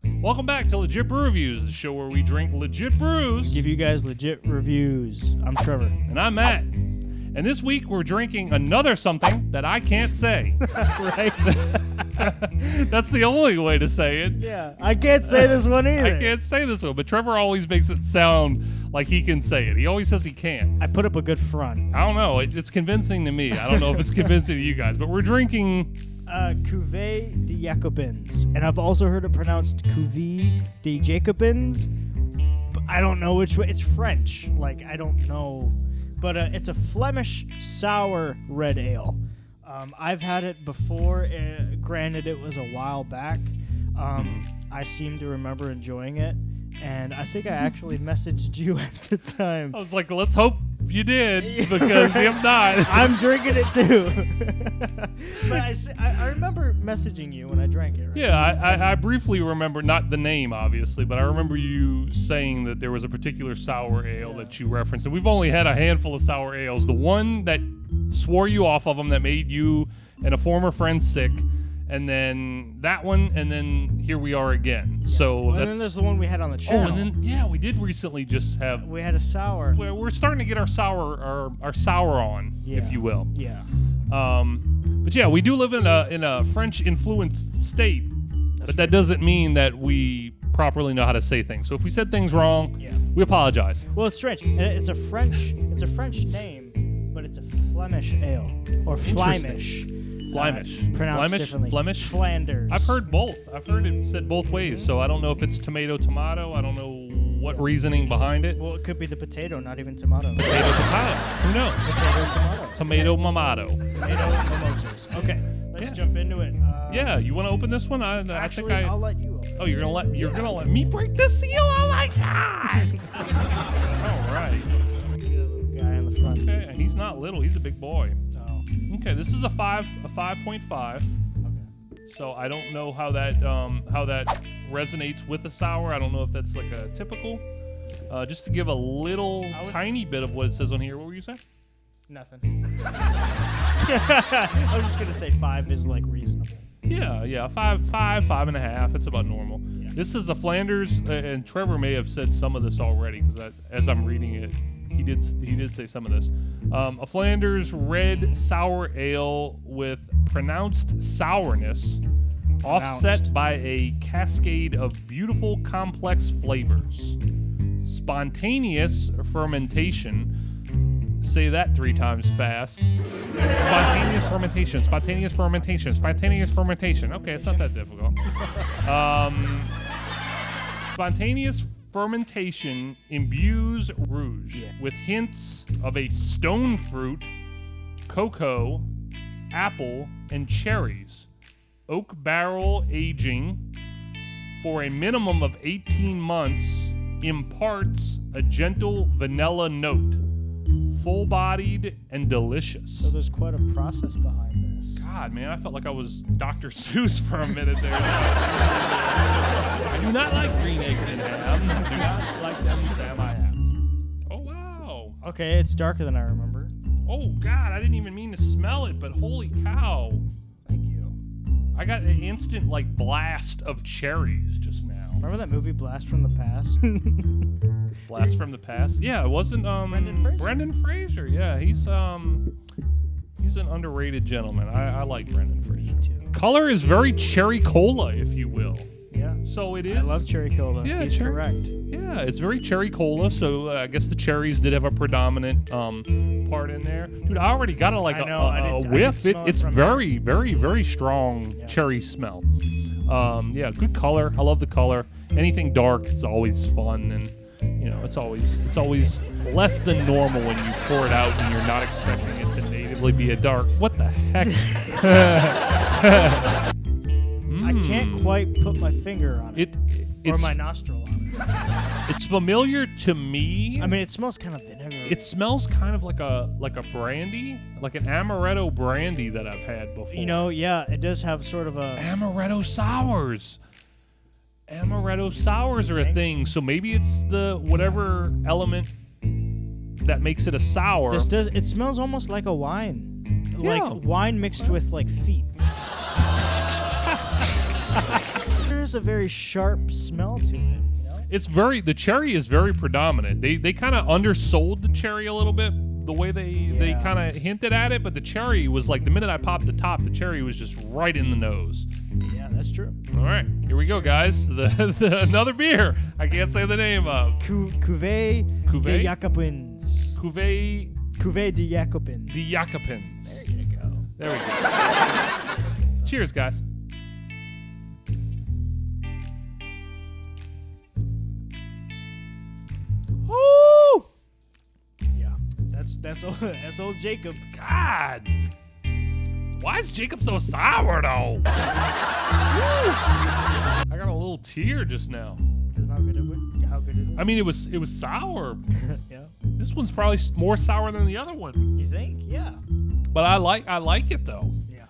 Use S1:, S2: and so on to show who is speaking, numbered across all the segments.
S1: Welcome back to Legit Brew Reviews, the show where we drink legit brews.
S2: Give you guys legit reviews. I'm Trevor.
S1: And I'm Matt. And this week we're drinking another something that I can't say.
S2: Right?
S1: That's the only way to say it.
S2: Yeah, I can't say this one either.
S1: I can't say this one, but Trevor always makes it sound like he can say it. He always says he can't.
S2: I put up a good front.
S1: I don't know. It's convincing to me. I don't know if it's convincing to you guys, but we're drinking...
S2: Cuvée de Jacobins. And I've also heard it pronounced Cuvée de Jacobins. But I don't know which way. It's French. Like, I don't know. But it's a Flemish sour red ale. I've had it before. Granted, it was a while back. I seem to remember enjoying it. And I think I actually messaged you at the time.
S1: I was like, let's hope you did, because if not...
S2: I'm drinking it too. But I remember messaging you when I drank it, right?
S1: Yeah, I briefly remember, not the name, obviously, but I remember you saying that there was a particular sour ale that you referenced. And we've only had a handful of sour ales. The one that swore you off of them, that made you and a former friend sick, and then that one, and then here we are again.
S2: Yeah.
S1: So
S2: and then there's the one we had on the channel.
S1: Oh, and then we did recently just have.
S2: We had a sour.
S1: We're starting to get our sour on, if you will.
S2: Yeah.
S1: But yeah, we do live in a French influenced state, but that doesn't mean that we properly know how to say things. So if we said things wrong, we apologize.
S2: Well, it's strange. It's a French name, but it's a Flemish ale or Flemish.
S1: Flemish.
S2: Pronounced differently.
S1: Flemish?
S2: Flanders.
S1: I've heard both. I've heard it said both ways, so I don't know if it's tomato. I don't know what reasoning behind it.
S2: Well, it could be the potato, not even tomato.
S1: Potato. Who knows?
S2: Potato tomato.
S1: Tomato.
S2: Mimosas. Okay, let's jump into it.
S1: Yeah, you want to open this one?
S2: I'll let you open.
S1: Oh, you're gonna let me break the seal? Oh my God! All right.
S2: The guy in the front.
S1: Okay, he's not little. He's a big boy.
S2: Oh.
S1: Okay, this is a 5.5.
S2: Okay.
S1: So I don't know how that resonates with a sour. I don't know if that's like a typical. Just to give a little tiny bit of what it says on here. What were you saying?
S2: Nothing. I was just gonna say 5 is like reasonable.
S1: Yeah, 5.5. It's about normal. Yeah. This is a Flanders, and Trevor may have said some of this already because as I'm reading it, he did say some of this. A Flanders red sour ale with pronounced sourness, offset by a cascade of beautiful complex flavors. Spontaneous fermentation. Say that 3 times fast. Spontaneous fermentation. Okay, it's not that difficult. Spontaneous fermentation imbues Rouge with hints of a stone fruit, cocoa, apple, and cherries. Oak barrel aging for a minimum of 18 months imparts a gentle vanilla note. Full-bodied and delicious.
S2: So there's quite a process behind this.
S1: God, man, I felt like I was Dr. Seuss for a minute there. I do not like green eggs in ham. Do not like them, Sam. I have. Oh, wow.
S2: Okay, it's darker than I remember.
S1: Oh, God, I didn't even mean to smell it, but holy cow.
S2: Thank you.
S1: I got an instant, blast of cherries just now.
S2: Remember that movie Blast from the Past?
S1: Blast from the Past? Yeah, it wasn't Brendan Fraser. Yeah, he's an underrated gentleman. I like Brendan Fraser.
S2: Me too.
S1: Color is very cherry cola, if you will.
S2: Yeah.
S1: So it is.
S2: I love cherry cola.
S1: Yeah,
S2: he's correct.
S1: Yeah, it's very cherry cola. So I guess the cherries did have a predominant part in there. Dude, I already got a whiff. It's very, very, very strong cherry smell. Yeah, good color. I love the color. Anything dark, it's always fun, and it's always less than normal when you pour it out and you're not expecting it to natively be a dark. What the heck?
S2: I can't quite put my finger on it. Or my nostril on it.
S1: It's familiar to me.
S2: I mean, it smells kind of vinegar.
S1: It smells kind of like a brandy, like an amaretto brandy that I've had before.
S2: Yeah, it does have sort of a...
S1: Amaretto sours. Amaretto sours are a thing, so maybe it's the whatever element that makes it a sour.
S2: It smells almost like a wine. Yeah. Like wine mixed with, feet. is a very sharp smell to it.
S1: The cherry is very predominant. They kind of undersold the cherry a little bit, the way they kind of hinted at it, but the cherry was like, the minute I popped the top, the cherry was just right in the nose.
S2: Yeah, that's true.
S1: All right, here we go, guys. Another beer I can't say the name of.
S2: Cuvée de Jacobins.
S1: Cuvée
S2: de Jacobins.
S1: De Jacobins.
S2: There you go.
S1: There we go. Cheers, guys. Woo!
S2: Yeah, that's old Jacob.
S1: God, why is Jacob so sour though? I got a little tear just now.
S2: Because of how good it is.
S1: I mean, it was sour.
S2: Yeah.
S1: This one's probably more sour than the other one.
S2: You think? Yeah.
S1: But I like it though.
S2: Yeah.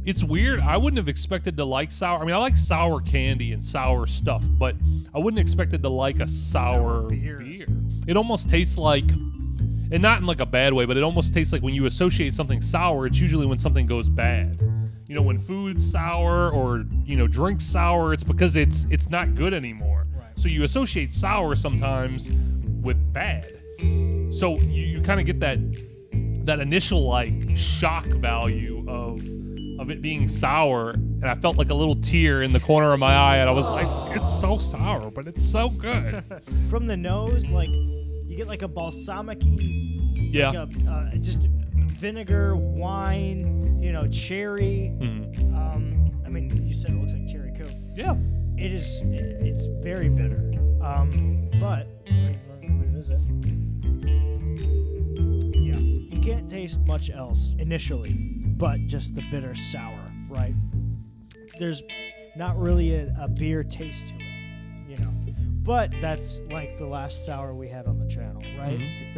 S1: It's weird. I wouldn't have expected to like sour. I mean, I like sour candy and sour stuff, but I wouldn't expect it to like a sour beer. It almost tastes like, and not in like a bad way, but it almost tastes like when you associate something sour, it's usually when something goes bad. You know, when food's sour or, drinks sour, it's because it's not good anymore.
S2: Right.
S1: So you associate sour sometimes with bad. So you kind of get that initial like shock value of it being sour, and I felt like a little tear in the corner of my eye, and I was like, it's so sour, but it's so good.
S2: From the nose, like, you get like a balsamic-y, like just vinegar, wine, cherry.
S1: Mm-hmm.
S2: I mean, you said it looks like cherry Coke.
S1: Yeah.
S2: It's very bitter. But let me revisit. Yeah, you can't taste much else initially, but just the bitter sour, right? There's not really a beer taste to it, But that's like the last sour we had on the channel, right?
S1: Mm-hmm.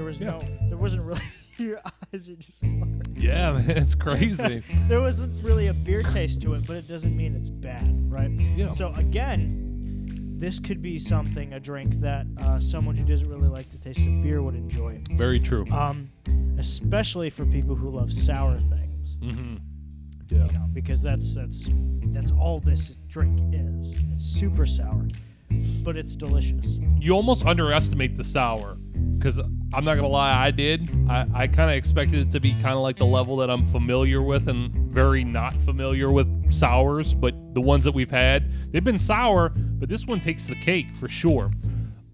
S2: There wasn't really. Your eyes are just hard.
S1: Yeah, man, it's crazy.
S2: There wasn't really a beer taste to it, but it doesn't mean it's bad, right?
S1: Yeah.
S2: So again, this could be a drink that someone who doesn't really like the taste of beer would enjoy.
S1: Very true.
S2: Especially for people who love sour things.
S1: Mm-hmm. Yeah.
S2: Because that's all this drink is. It's super sour, but it's delicious.
S1: You almost underestimate the sour, because I'm not gonna lie, I did. I kind of expected it to be kind of like the level that I'm familiar with and very not familiar with sours, but the ones that we've had, they've been sour, but this one takes the cake for sure.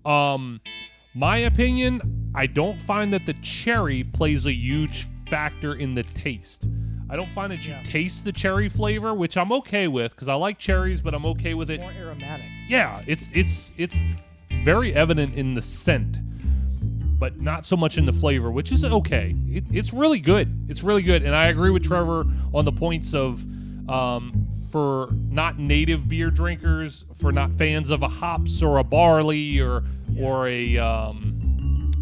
S1: My opinion, I don't find that the cherry plays a huge factor in the taste. I don't find that you taste the cherry flavor, which I'm okay with because I like cherries, but I'm okay with it.
S2: More aromatic.
S1: Yeah, it's very evident in the scent, but not so much in the flavor, which is okay. It's really good. It's really good, and I agree with Trevor on the points of for not native beer drinkers, for not fans of a hops or a barley or a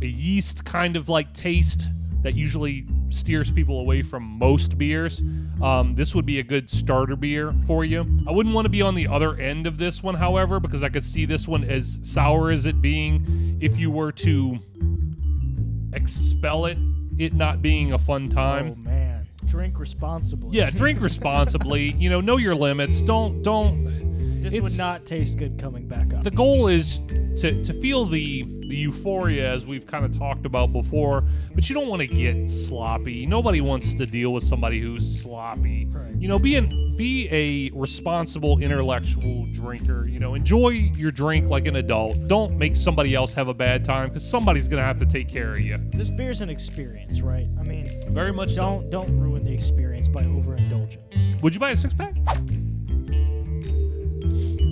S1: yeast kind of like taste that usually steers people away from most beers. This would be a good starter beer for you. I wouldn't want to be on the other end of this one, however, because I could see this one as sour as it being if you were to expel it not being a fun time.
S2: Oh man, drink responsibly.
S1: Yeah, drink responsibly. Know your limits. Don't.
S2: This would not taste good coming back up.
S1: The goal is to feel the euphoria, as we've kind of talked about before, but you don't want to get sloppy. Nobody wants to deal with somebody who's sloppy.
S2: Right.
S1: Be a responsible intellectual drinker. Enjoy your drink like an adult. Don't make somebody else have a bad time, because somebody's gonna have to take care of you.
S2: This beer's an experience, right? I mean,
S1: very much so.
S2: Don't ruin the experience by overindulgence.
S1: Would you buy a 6-pack?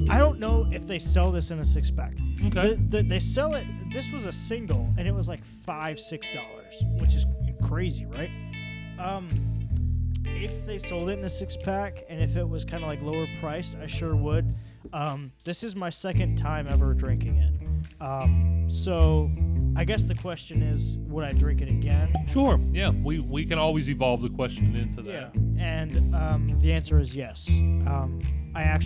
S2: I don't know if they sell this in a 6-pack.
S1: Okay.
S2: They sell it. This was a single, and it was like $5-6, which is crazy, right? If they sold it in a 6-pack, and if it was kind of like lower priced, I sure would. This is my second time ever drinking it. So I guess the question is, would I drink it again?
S1: Sure. Yeah. We can always evolve the question into that.
S2: Yeah. And the answer is yes. I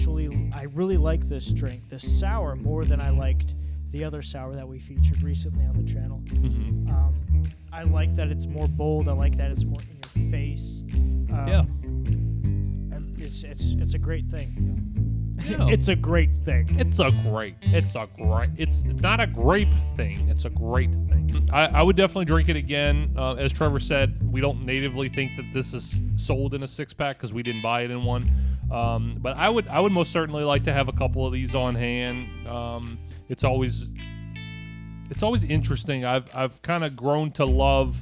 S2: really like this drink, this sour, more than I liked the other sour that we featured recently on the channel.
S1: Mm-hmm.
S2: I like that it's more bold. I like that it's more in your face.
S1: Yeah.
S2: And it's a great thing.
S1: Yeah.
S2: It's a great thing.
S1: It's not a grape thing. It's a great thing. I would definitely drink it again. As Trevor said, we don't natively think that this is sold in a 6-pack because we didn't buy it in one. But I would most certainly like to have a couple of these on hand. It's always interesting. I've kind of grown to love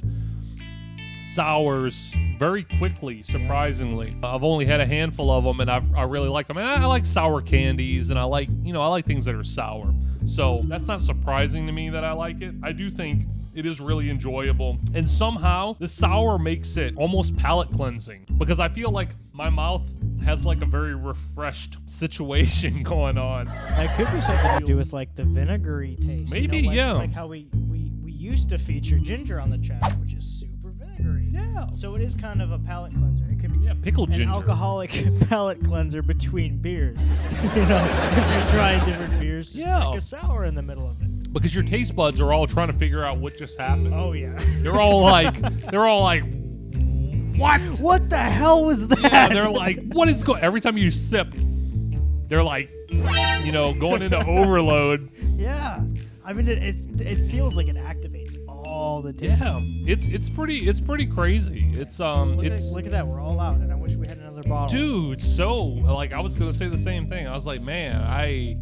S1: sours very quickly, surprisingly. I've only had a handful of them, and I really like them. And I like sour candies, and I like things that are sour. So that's not surprising to me that I like it. I do think it is really enjoyable. And somehow the sour makes it almost palate cleansing, because I feel like my mouth has like a very refreshed situation going on.
S2: That could be something to do with like the vinegary taste.
S1: Maybe, yeah.
S2: Like how we used to feature ginger on the channel, which is super vinegary.
S1: Yeah.
S2: So it is kind of a palate cleanser. It could be
S1: pickled
S2: an
S1: ginger.
S2: alcoholic palate cleanser between beers. If you're trying different beers, just take a sour in the middle of it.
S1: Because your taste buds are all trying to figure out what just happened.
S2: Oh yeah.
S1: They're all like, what?
S2: What the hell was that?
S1: Yeah, they're like, what is going? Every time you sip, they're like, going into overload.
S2: Yeah. I mean, it feels like it activates all the taste.
S1: Yeah, it's pretty crazy. It's
S2: Look at that, we're all out, and I wish we had another bottle.
S1: Dude, so like I was gonna say the same thing. I was like, man, I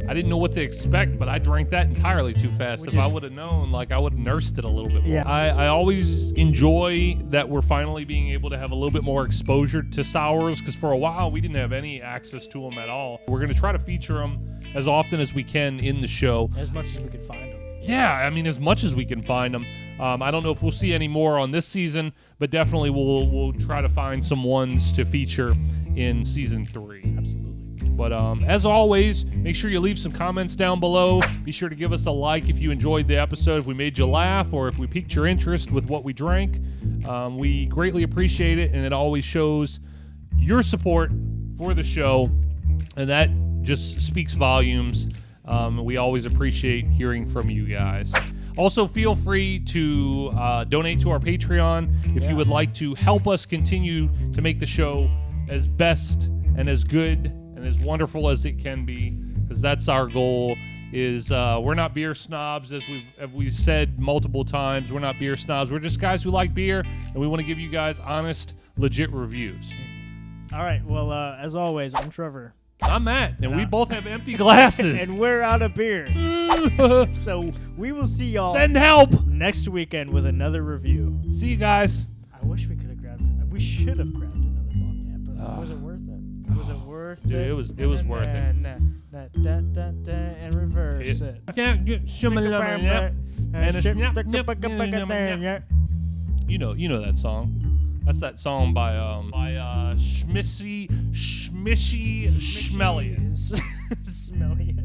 S1: didn't know what to expect, but I drank that entirely too fast. If I would have known, like I would have nursed it a little bit more.
S2: Yeah.
S1: I always enjoy that we're finally being able to have a little bit more exposure to sours, because for a while we didn't have any access to them at all. We're gonna try to feature them as often as we can in the show.
S2: As much as we could find them.
S1: Yeah, I mean, as much as we can find them. I don't know if we'll see any more on this season, but definitely we'll try to find some ones to feature in season 3.
S2: Absolutely.
S1: But as always, make sure you leave some comments down below. Be sure to give us a like if you enjoyed the episode, if we made you laugh, or if we piqued your interest with what we drank. We greatly appreciate it, and it always shows your support for the show, and that just speaks volumes. We always appreciate hearing from you guys. Also, feel free to donate to our Patreon if you would like to help us continue to make the show as best and as good and as wonderful as it can be, because that's our goal. We're not beer snobs, as we've said multiple times. We're not beer snobs. We're just guys who like beer, and we want to give you guys honest, legit reviews.
S2: All right. Well, as always, I'm Trevor.
S1: I'm Matt, and we both have empty glasses.
S2: And we're out of beer. So we will see y'all.
S1: Send help
S2: next weekend with another review.
S1: See you guys.
S2: I wish we could have grabbed it. We should have grabbed another bottle, but was it worth it? Was it worth it?
S1: Dude, it was worth it.
S2: And reverse it.
S1: You know that song. That's that song by Schmishy Schmellian.
S2: Smelly.